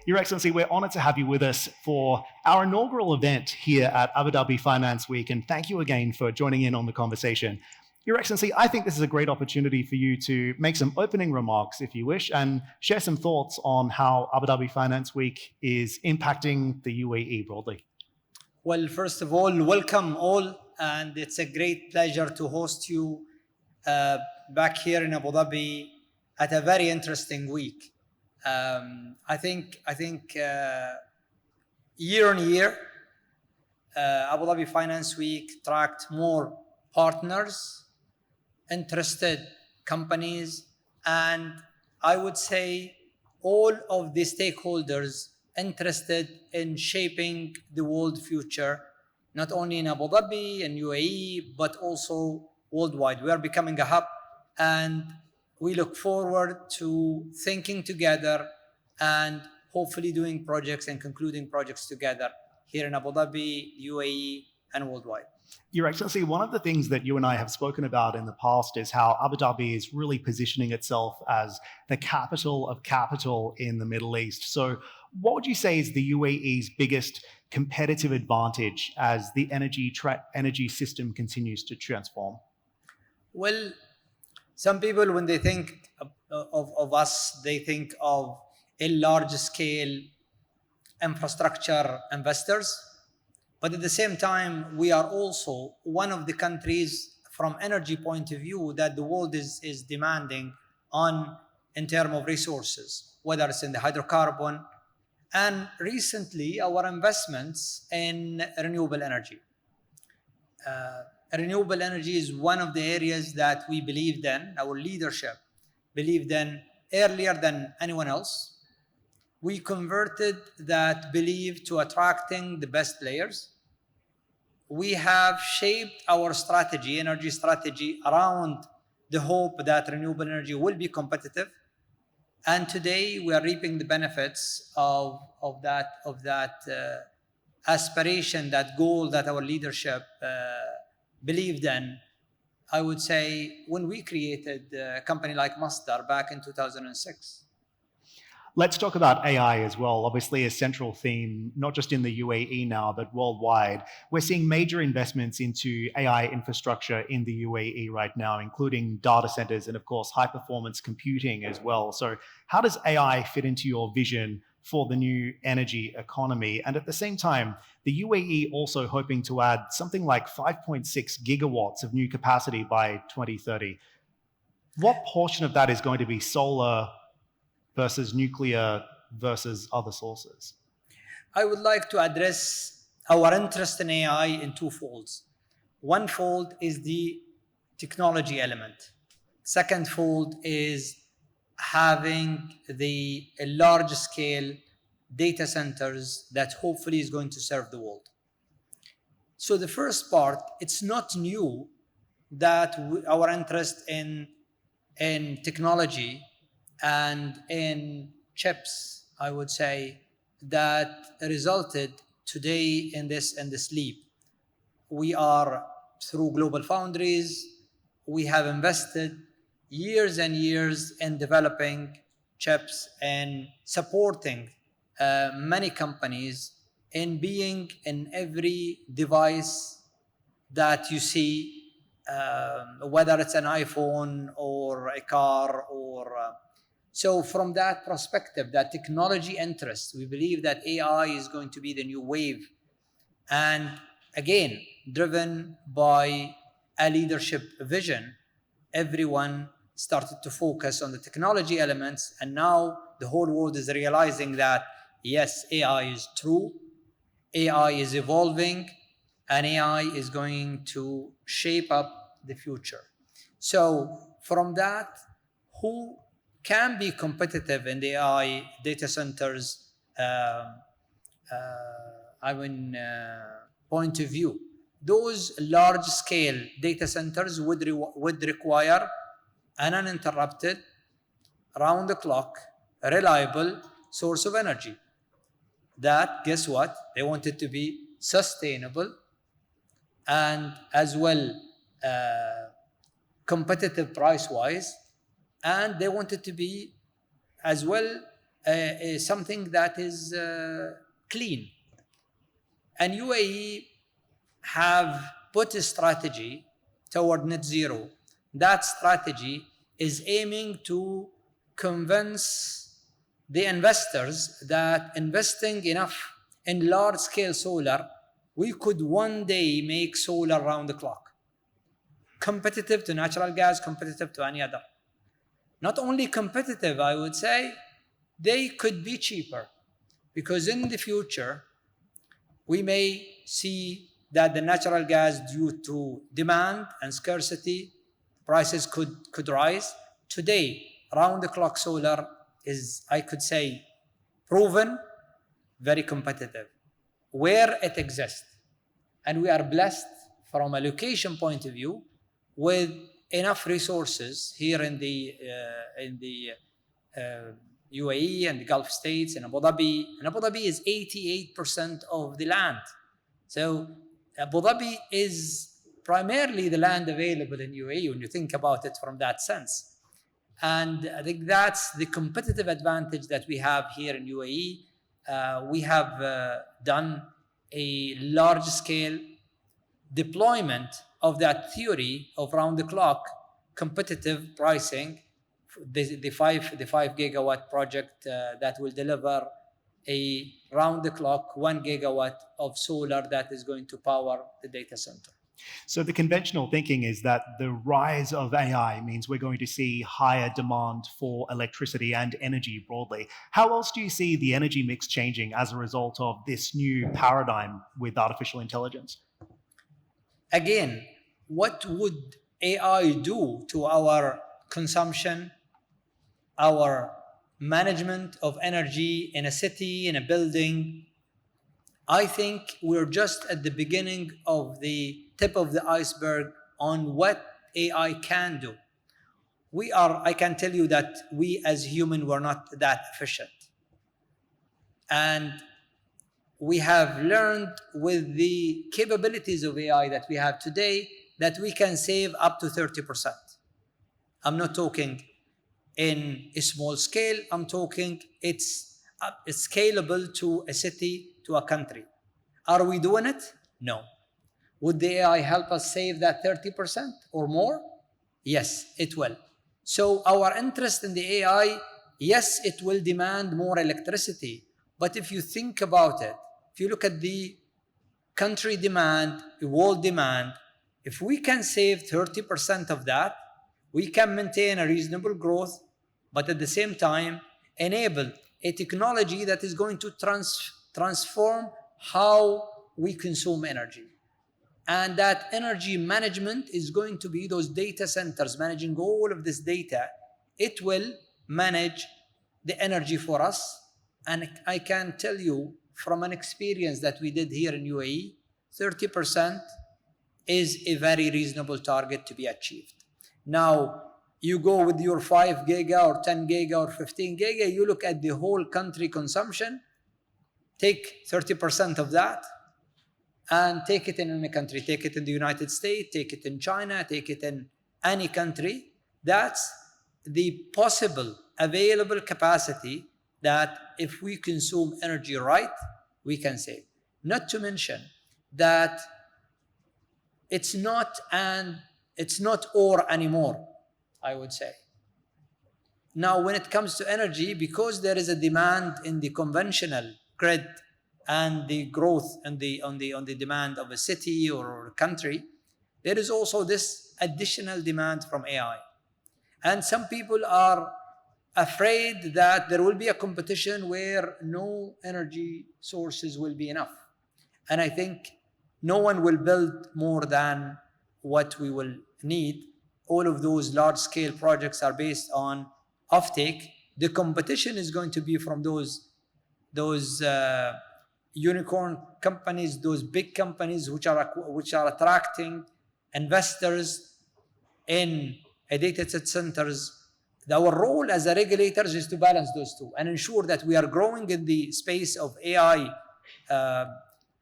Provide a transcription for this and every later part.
Your Excellency, we're honored to have you with us for our inaugural event here at Abu Dhabi Finance Week, and thank you again for joining in on the conversation. Your Excellency, I think this is a great opportunity for you to make some opening remarks, if you wish, and share some thoughts on how Abu Dhabi Finance Week is impacting the UAE broadly. Well, first of all, welcome all, and it's a great pleasure to host you back here in Abu Dhabi at a very interesting week. I think year on year, Abu Dhabi Finance Week tracked more partners, interested companies, and I would say all of the stakeholders interested in shaping the world future, not only in Abu Dhabi and UAE, but also worldwide. We are becoming a hub, and we look forward to thinking together and hopefully doing projects and concluding projects together here in Abu Dhabi, UAE, and worldwide. Your Excellency, one of the things that you and I have spoken about in the past is how Abu Dhabi is really positioning itself as the capital of capital in the Middle East. So what would you say is the UAE's biggest competitive advantage as the energy system continues to transform? Well, some people, when they think of us, they think of a large-scale infrastructure investors. But at the same time, we are also one of the countries from energy point of view that the world is demanding on in terms of resources, whether it's in the hydrocarbon, and recently our investments in renewable energy. Renewable energy is one of the areas that we believed in, our leadership believed in earlier than anyone else. We converted that belief to attracting the best players. We have shaped our strategy, energy strategy, around the hope that renewable energy will be competitive. And today we are reaping the benefits of that aspiration, that goal that our leadership believed in. I would say when we created a company like Masdar back in 2006. Let's talk about AI as well. Obviously a central theme, not just in the UAE now, but worldwide. We're seeing major investments into AI infrastructure in the UAE right now, including data centers and of course, high performance computing as well. So how does AI fit into your vision for the new energy economy? And at the same time, the UAE also hoping to add something like 5.6 gigawatts of new capacity by 2030. What portion of that is going to be solar versus nuclear versus other sources? I would like to address our interest in AI in two folds. One fold is the technology element. Second fold is having the large scale data centers that hopefully is going to serve the world. So the first part, it's not new that our interest in technology and in chips, I would say, that resulted today in this leap. We are through global foundries. We have invested years and years in developing chips and supporting many companies in being in every device that you see, whether it's an iPhone or a car or so from that perspective, that technology interest, we believe that AI is going to be the new wave. And again, driven by a leadership vision, everyone started to focus on the technology elements. And now the whole world is realizing that, yes, AI is true, AI is evolving, and AI is going to shape up the future. So from that, who can be competitive in the AI data centers point of view. Those large-scale data centers would require an uninterrupted, round-the-clock, reliable source of energy. That, guess what? They want it to be sustainable and as well competitive price-wise, and they want it to be as well is something that is clean. And UAE have put a strategy toward net zero. That strategy is aiming to convince the investors that investing enough in large-scale solar, we could one day make solar round the clock. Competitive to natural gas, competitive to any other. Not only competitive, I would say, they could be cheaper. Because in the future, we may see that the natural gas, due to demand and scarcity, prices could rise. Today, round-the-clock solar is, I could say, proven very competitive where it exists. And we are blessed from a location point of view with enough resources here in the UAE and the Gulf states and Abu Dhabi. And Abu Dhabi is 88% of the land. So Abu Dhabi is primarily the land available in UAE when you think about it from that sense. And I think that's the competitive advantage that we have here in UAE. We have done a large-scale deployment of that theory of round-the-clock competitive pricing, the 5 gigawatt project that will deliver a round-the-clock 1 gigawatt of solar that is going to power the data center. So the conventional thinking is that the rise of AI means we're going to see higher demand for electricity and energy broadly. How else do you see the energy mix changing as a result of this new paradigm with artificial intelligence? Again, what would AI do to our consumption, our management of energy in a city, in a building? I think we're just at the beginning of the tip of the iceberg on what AI can do. I can tell you that we as humans were not that efficient. And we have learned with the capabilities of AI that we have today that we can save up to 30%. I'm not talking in a small scale. I'm talking it's scalable to a city, to a country. Are we doing it? No. Would the AI help us save that 30% or more? Yes, it will. So our interest in the AI, yes, it will demand more electricity. But if you think about it, if you look at the country demand, the world demand, if we can save 30% of that, we can maintain a reasonable growth, but at the same time, enable a technology that is going to transform how we consume energy. And that energy management is going to be those data centers managing all of this data. It will manage the energy for us. And I can tell you from an experience that we did here in UAE, 30% is a very reasonable target to be achieved. Now, you go with your 5 giga or 10 giga or 15 giga, you look at the whole country consumption, take 30% of that, and take it in any country. Take it in the United States, take it in China, take it in any country. That's the possible available capacity that if we consume energy right, we can save. Not to mention that it's not or anymore, I would say. Now, when it comes to energy, because there is a demand in the conventional grid and the growth on the demand of a city or a country, there is also this additional demand from AI. And some people are afraid that there will be a competition where no energy sources will be enough. And I think no one will build more than what we will need. All of those large-scale projects are based on offtake. The competition is going to be from those unicorn companies, those big companies which are attracting investors in data centers. Our role as a regulators is to balance those two and ensure that we are growing in the space of AI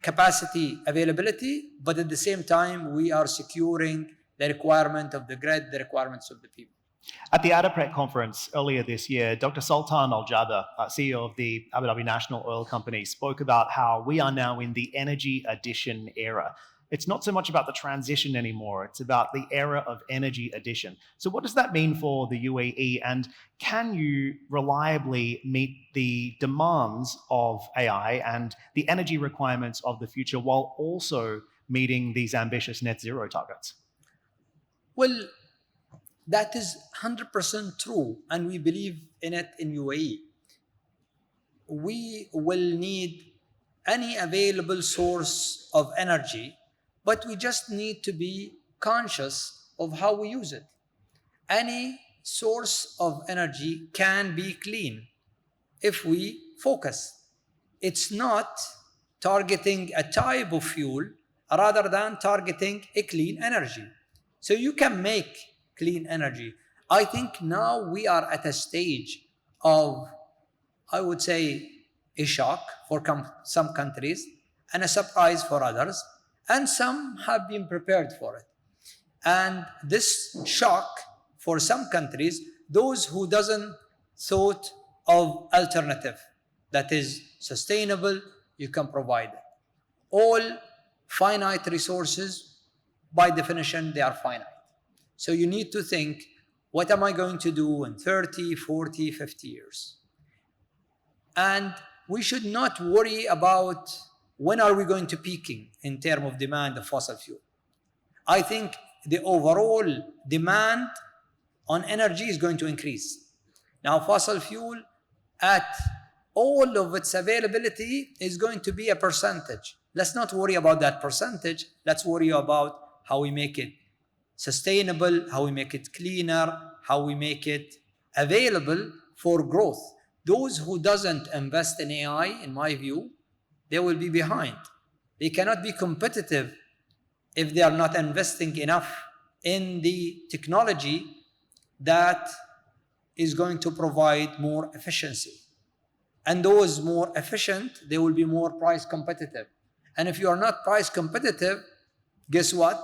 capacity availability, but at the same time, we are securing the requirement of the grid, the requirements of the people. At the Adapret conference earlier this year, Dr. Sultan Al Jaber, CEO of the Abu Dhabi National Oil Company, spoke about how we are now in the energy addition era. It's not so much about the transition anymore, it's about the era of energy addition. So, what does that mean for the UAE? And can you reliably meet the demands of AI and the energy requirements of the future while also meeting these ambitious net zero targets? Well, that is 100% true, and we believe in it in UAE. We will need any available source of energy, but we just need to be conscious of how we use it. Any source of energy can be clean if we focus. It's not targeting a type of fuel rather than targeting a clean energy. So you can make clean energy. I think now we are at a stage of, I would say, a shock for some countries and a surprise for others, and some have been prepared for it. And this shock for some countries, those who doesn't thought of alternative that is sustainable, you can provide it. All finite resources, by definition, they are finite. So you need to think, what am I going to do in 30, 40, 50 years? And we should not worry about when are we going to peaking in terms of demand of fossil fuel. I think the overall demand on energy is going to increase. Now, fossil fuel at all of its availability is going to be a percentage. Let's not worry about that percentage. Let's worry about how we make it sustainable, how we make it cleaner, how we make it available for growth. Those who doesn't invest in AI, in my view, they will be behind. They cannot be competitive if they are not investing enough in the technology that is going to provide more efficiency. And those more efficient, they will be more price competitive. And if you are not price competitive, guess what?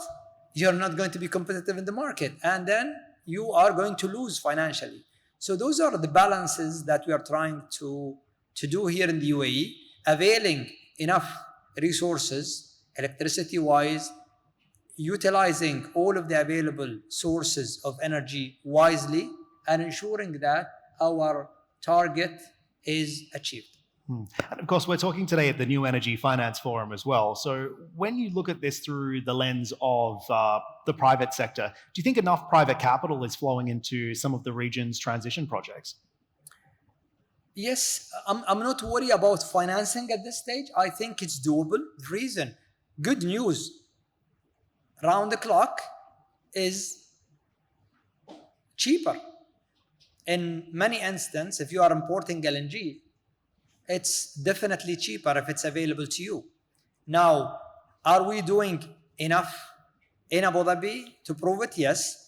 You're not going to be competitive in the market. And then you are going to lose financially. So those are the balances that we are trying to do here in the UAE, availing enough resources, electricity-wise, utilizing all of the available sources of energy wisely, and ensuring that our target is achieved. And of course, we're talking today at the New Energy Finance Forum as well. So when you look at this through the lens of the private sector, do you think enough private capital is flowing into some of the region's transition projects? Yes, I'm not worried about financing at this stage. I think it's doable. Reason, good news, round the clock is cheaper. In many instances, if you are importing LNG, it's definitely cheaper if it's available to you. Now, are we doing enough in Abu Dhabi to prove it? Yes.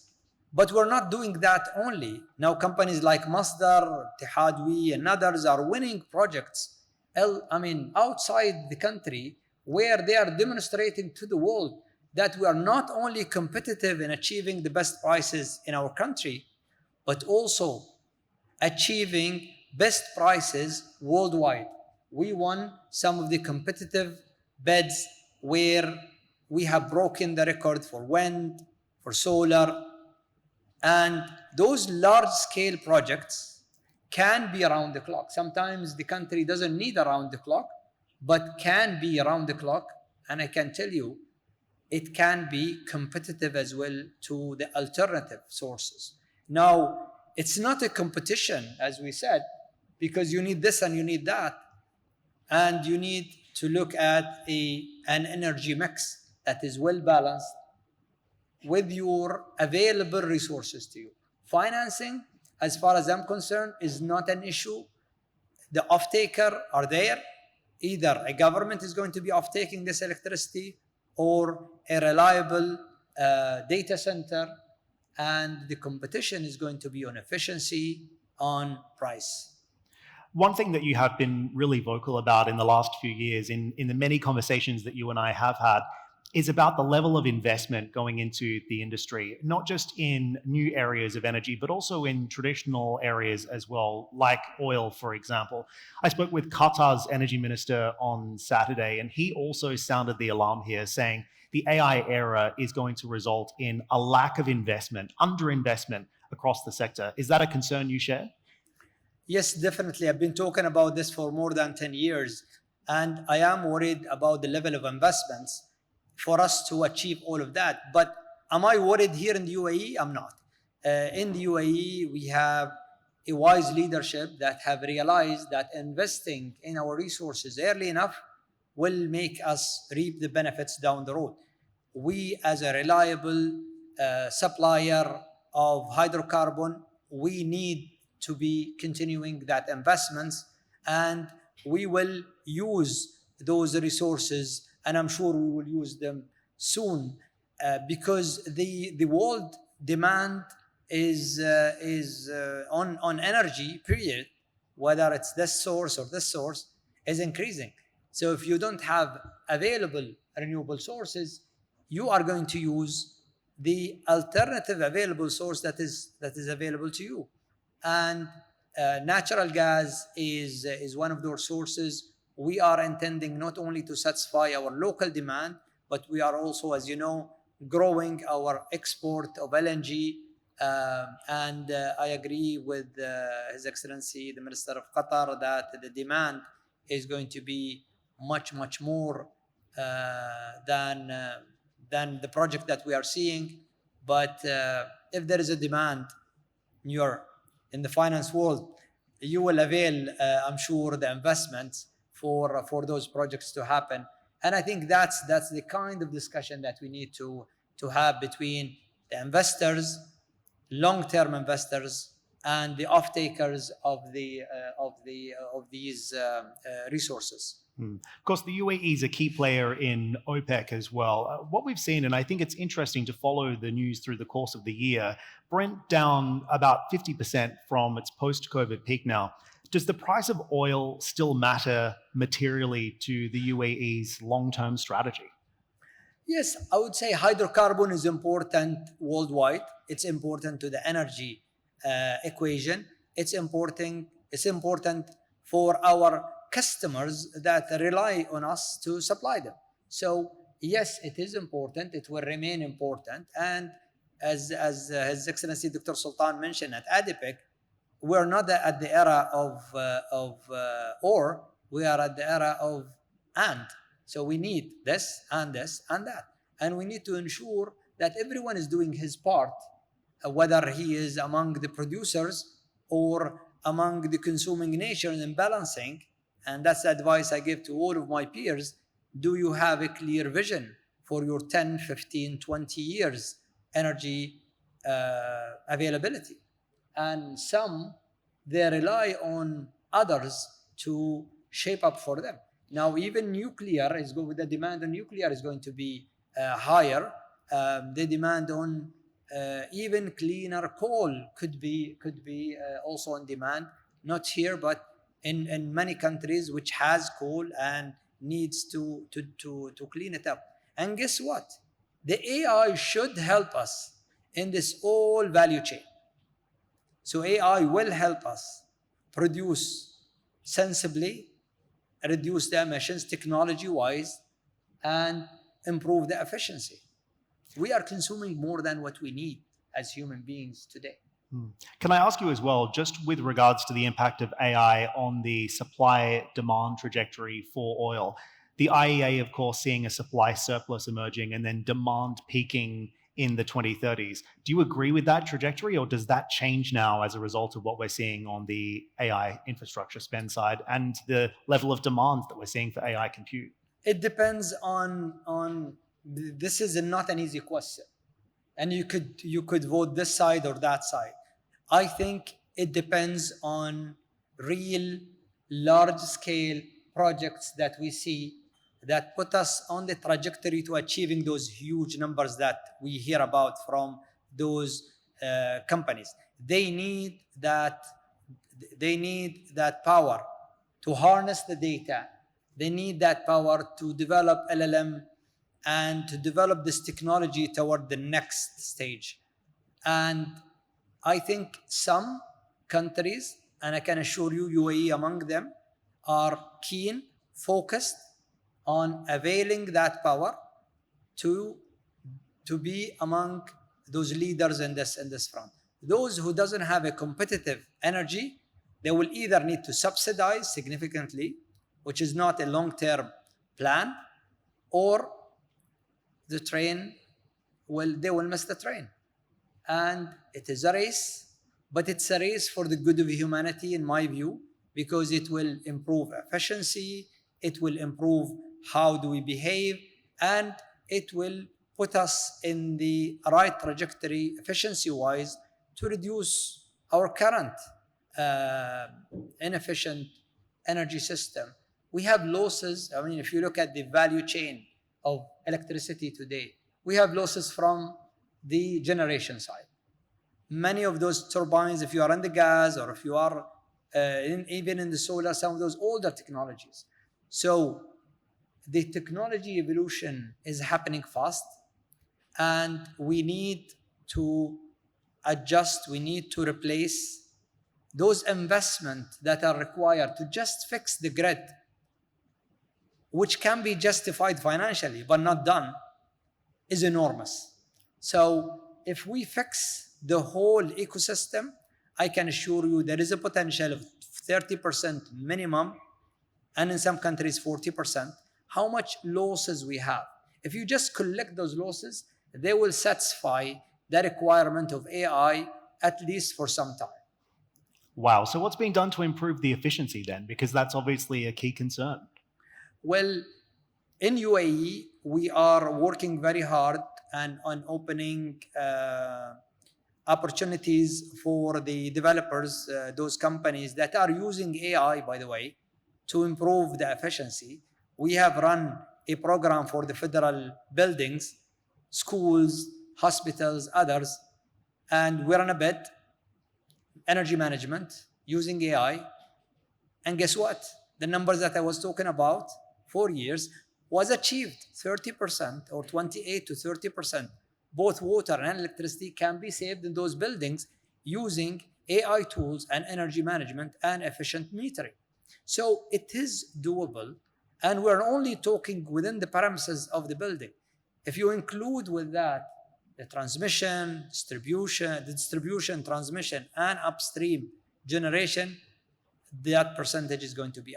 But we're not doing that only. Now, companies like Masdar, Tihadwi, and others are winning projects, outside the country, where they are demonstrating to the world that we are not only competitive in achieving the best prices in our country, but also achieving best prices worldwide. We won some of the competitive bids where we have broken the record for wind, for solar, and those large-scale projects can be around the clock. Sometimes the country doesn't need around the clock, but can be around the clock, and I can tell you, it can be competitive as well to the alternative sources. Now, it's not a competition, as we said, because you need this and you need that. And you need to look at an energy mix that is well balanced with your available resources to you. Financing, as far as I'm concerned, is not an issue. The off-taker are there. Either a government is going to be off-taking this electricity or a reliable data center, and the competition is going to be on efficiency, on price. One thing that you have been really vocal about in the last few years, in the many conversations that you and I have had, is about the level of investment going into the industry, not just in new areas of energy, but also in traditional areas as well, like oil, for example. I spoke with Qatar's energy minister on Saturday, and he also sounded the alarm here, saying the AI era is going to result in a lack of investment, underinvestment across the sector. Is that a concern you share? Yes, definitely. I've been talking about this for more than 10 years, and I am worried about the level of investments for us to achieve all of that. But am I worried here in the UAE? I'm not. In the UAE, we have a wise leadership that have realized that investing in our resources early enough will make us reap the benefits down the road. We, as a reliable supplier of hydrocarbon, we need to be continuing that investments, and we will use those resources, and I'm sure we will use them soon, because the world demand is on energy, period, whether it's this source or this source, is increasing. So if you don't have available renewable sources, you are going to use the alternative available source that is available to you. And natural gas is one of those sources. We are intending not only to satisfy our local demand, but we are also, as you know, growing our export of LNG. And I agree with His Excellency, the Minister of Qatar, that the demand is going to be much more than the project that we are seeing. But if there is a demand in the finance world, you will avail, I'm sure, the investments for those projects to happen. And I think that's the kind of discussion that we need to have between the investors, long-term investors, and the off-takers of these resources. Of course, the UAE is a key player in OPEC as well. What we've seen, and I think it's interesting to follow the news through the course of the year, Brent down about 50% from its post-COVID peak now. Does the price of oil still matter materially to the UAE's long-term strategy? Yes, I would say hydrocarbon is important worldwide. It's important to the energy equation. It's important for our customers that rely on us to supply them. So yes, it is important. It will remain important. And as His Excellency Dr. Sultan mentioned at ADIPEC, we're not at the era of or, we are at the era of and. So we need this and that. And we need to ensure that everyone is doing his part, whether he is among the producers or among the consuming nations in balancing. And that's the advice I give to all of my peers. Do you have a clear vision for your 10, 15, 20 years energy availability? And some, they rely on others to shape up for them. Now, even nuclear is going, the demand on nuclear is going to be higher. The demand on even cleaner coal could be also on demand. Not here, but in many countries which has coal and needs to clean it up. And guess what? The AI should help us in this whole value chain. So AI will help us produce sensibly, reduce the emissions technology-wise, and improve the efficiency. We are consuming more than what we need as human beings today. Can I ask you as well, just with regards to the impact of AI on the supply-demand trajectory for oil? The IEA, of course, seeing a supply surplus emerging and then demand peaking in the 2030s. Do you agree with that trajectory, or does that change now as a result of what we're seeing on the AI infrastructure spend side and the level of demand that we're seeing for AI compute? It depends on this is not an easy question. And you could vote this side or that side. I think it depends on real large-scale projects that we see that put us on the trajectory to achieving those huge numbers that we hear about from those companies. They need that power to harness the data. They need that power to develop LLM and to develop this technology toward the next stage. And I think some countries, and I can assure you UAE among them, are keen, focused on availing that power to be among those leaders in this front. Those who doesn't have a competitive energy, they will either need to subsidize significantly, which is not a long-term plan, or the train they will miss the train. And it is a race, but it's a race for the good of humanity, in my view, because it will improve efficiency, it will improve how do we behave, and it will put us in the right trajectory, efficiency-wise, to reduce our current inefficient energy system. We have losses. I mean, if you look at the value chain of electricity today, we have losses from the generation side. Many of those turbines, if you are in the gas or if you are even in the solar, some of those older technologies. So the technology evolution is happening fast, and we need to adjust, we need to replace those investments that are required to just fix the grid, which can be justified financially but not done, is enormous. So if we fix the whole ecosystem, I can assure you there is a potential of 30% minimum, and in some countries 40%, how much losses we have. If you just collect those losses, they will satisfy the requirement of AI, at least for some time. Wow. So what's being done to improve the efficiency then? Because that's obviously a key concern. Well, in UAE, we are working very hard and on opening opportunities for the developers, those companies that are using AI, by the way, to improve the efficiency. We have run a program for the federal buildings, schools, hospitals, others, and we're on a bit, energy management using AI. And guess what? The numbers that I was talking about, 4 years, was achieved. 30% or 28 to 30%. Both water and electricity can be saved in those buildings using AI tools and energy management and efficient metering. So it is doable, and we're only talking within the premises of the building. If you include with that the transmission, distribution, transmission, and upstream generation, that percentage is going to be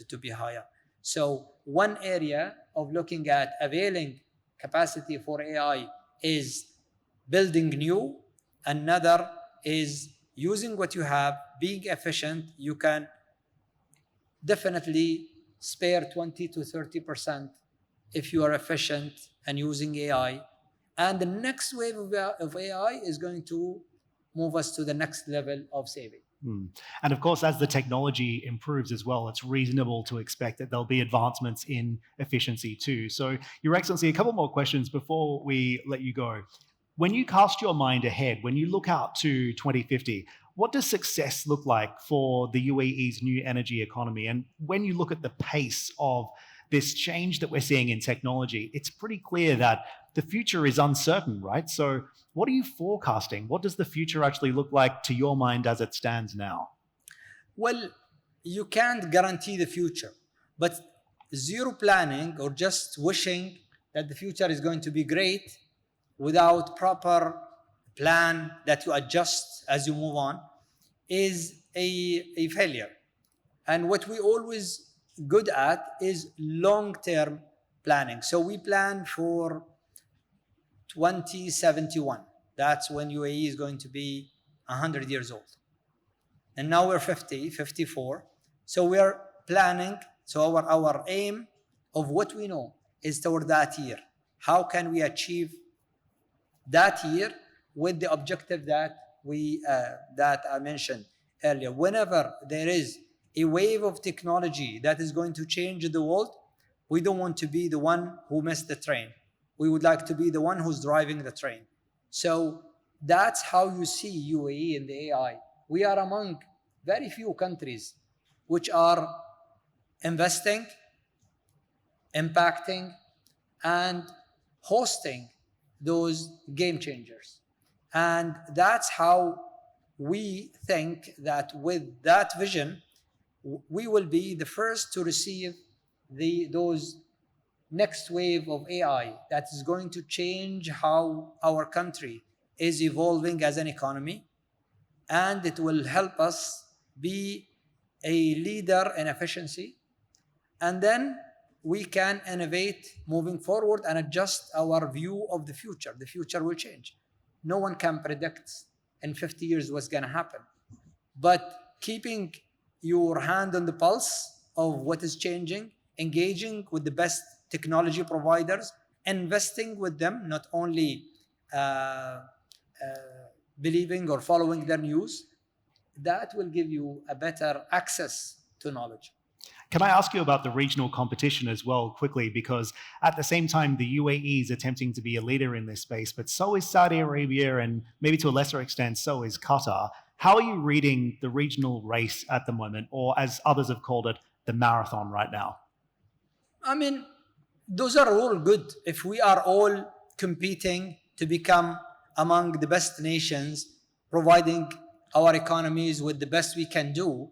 to be higher. So one area of looking at availing capacity for AI is building new. Another is using what you have, being efficient. You can definitely spare 20 to 30% if you are efficient and using AI. And the next wave of AI is going to move us to the next level of saving. And of course, as the technology improves as well, it's reasonable to expect that there'll be advancements in efficiency too. So, Your Excellency, a couple more questions before we let you go. When you cast your mind ahead, when you look out to 2050, what does success look like for the UAE's new energy economy? And when you look at the pace of this change that we're seeing in technology, it's pretty clear that the future is uncertain, right? So what are you forecasting? What does the future actually look like to your mind as it stands now? Well, you can't guarantee the future, but zero planning or just wishing that the future is going to be great without proper plan that you adjust as you move on is a failure. And what we always good at is long-term planning. So we plan for 2071. That's when UAE is going to be 100 years old. And now we're 50, 54. So we are planning. So our aim of what we know is toward that year. How can we achieve that year with the objective that that I mentioned earlier? Whenever there is a wave of technology that is going to change the world, we don't want to be the one who missed the train. We would like to be the one who's driving the train. So that's how you see UAE in the AI. We are among very few countries which are investing, impacting, and hosting those game changers. And that's how we think that with that vision, we will be the first to receive those next wave of AI that is going to change how our country is evolving as an economy, and it will help us be a leader in efficiency. And then we can innovate moving forward and adjust our view of the future. The future will change. No one can predict in 50 years what's going to happen. But keeping your hand on the pulse of what is changing, engaging with the best technology providers, investing with them, not only believing or following their news, that will give you a better access to knowledge. Can I ask you about the regional competition as well quickly? Because at the same time, the UAE is attempting to be a leader in this space, but so is Saudi Arabia, and maybe to a lesser extent, so is Qatar. How are you reading the regional race at the moment, or as others have called it, the marathon right now? I mean, those are all good. If we are all competing to become among the best nations, providing our economies with the best we can do,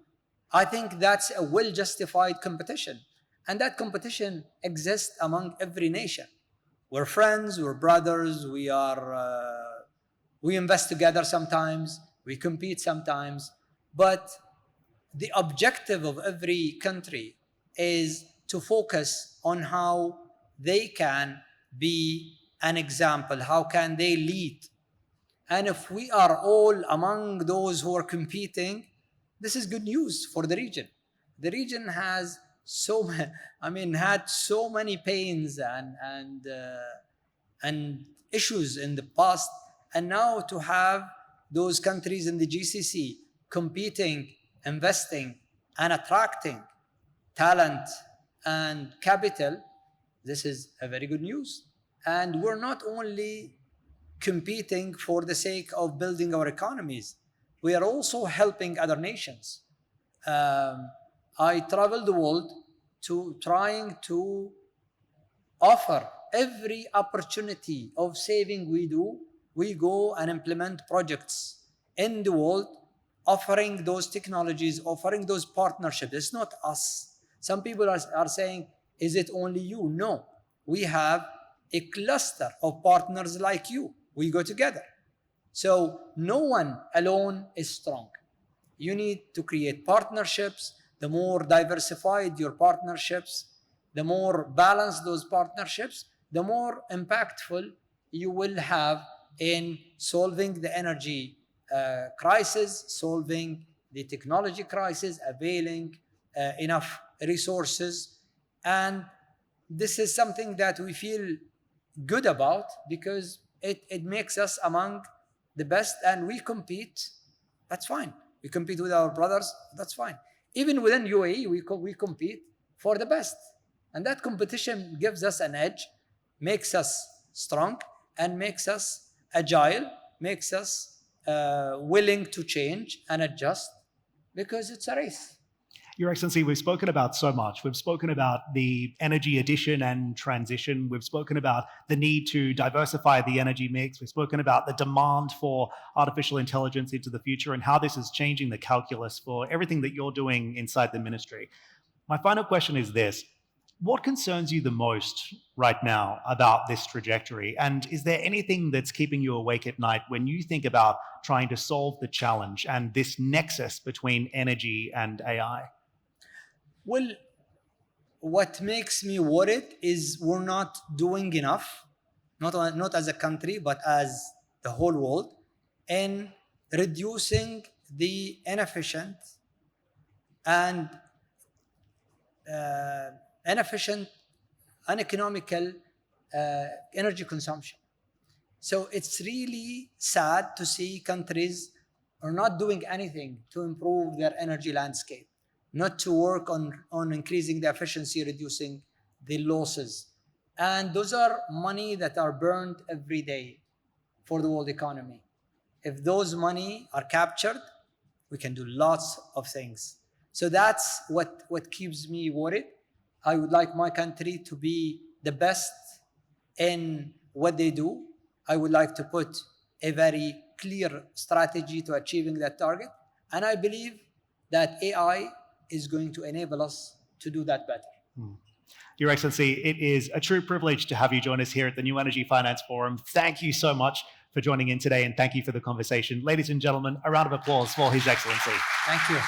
I think that's a well-justified competition. And that competition exists among every nation. We're friends, we're brothers, we invest together sometimes, we compete sometimes, but the objective of every country is to focus on how they can be an example, how can they lead. And if we are all among those who are competing, this is good news for the region. The region has had so many pains and issues in the past, and now to have those countries in the GCC competing, investing, and attracting talent and capital, this is a very good news. And we're not only competing for the sake of building our economies, we are also helping other nations. I travel the world to trying to offer every opportunity of saving we do. We go and implement projects in the world, offering those technologies, offering those partnerships. It's not us. Some people are saying, is it only you? No, we have a cluster of partners like you. We go together. So no one alone is strong. You need to create partnerships. The more diversified your partnerships, the more balanced those partnerships, the more impactful you will have in solving the energy crisis, solving the technology crisis, availing enough resources. And this is something that we feel good about because it makes us among the best, and we compete. That's fine. We compete with our brothers. That's fine. Even within UAE, we compete for the best. And that competition gives us an edge, makes us strong, and makes us agile, makes us willing to change and adjust because it's a race. Your Excellency, we've spoken about so much. We've spoken about the energy addition and transition. We've spoken about the need to diversify the energy mix. We've spoken about the demand for artificial intelligence into the future and how this is changing the calculus for everything that you're doing inside the ministry. My final question is this. What concerns you the most right now about this trajectory? And is there anything that's keeping you awake at night when you think about trying to solve the challenge and this nexus between energy and AI? Well, what makes me worried is we're not doing enough, not as a country, but as the whole world, in reducing the inefficient and uneconomical energy consumption. So it's really sad to see countries are not doing anything to improve their energy landscape, not to work on increasing the efficiency, reducing the losses. And those are money that are burned every day for the world economy. If those money are captured, we can do lots of things. So that's what keeps me worried. I would like my country to be the best in what they do. I would like to put a very clear strategy to achieving that target. And I believe that AI is going to enable us to do that better. Your Excellency, it is a true privilege to have you join us here at the New Energy Finance Forum. Thank you so much for joining in today, and thank you for the conversation. Ladies and gentlemen, a round of applause for His Excellency. Thank you.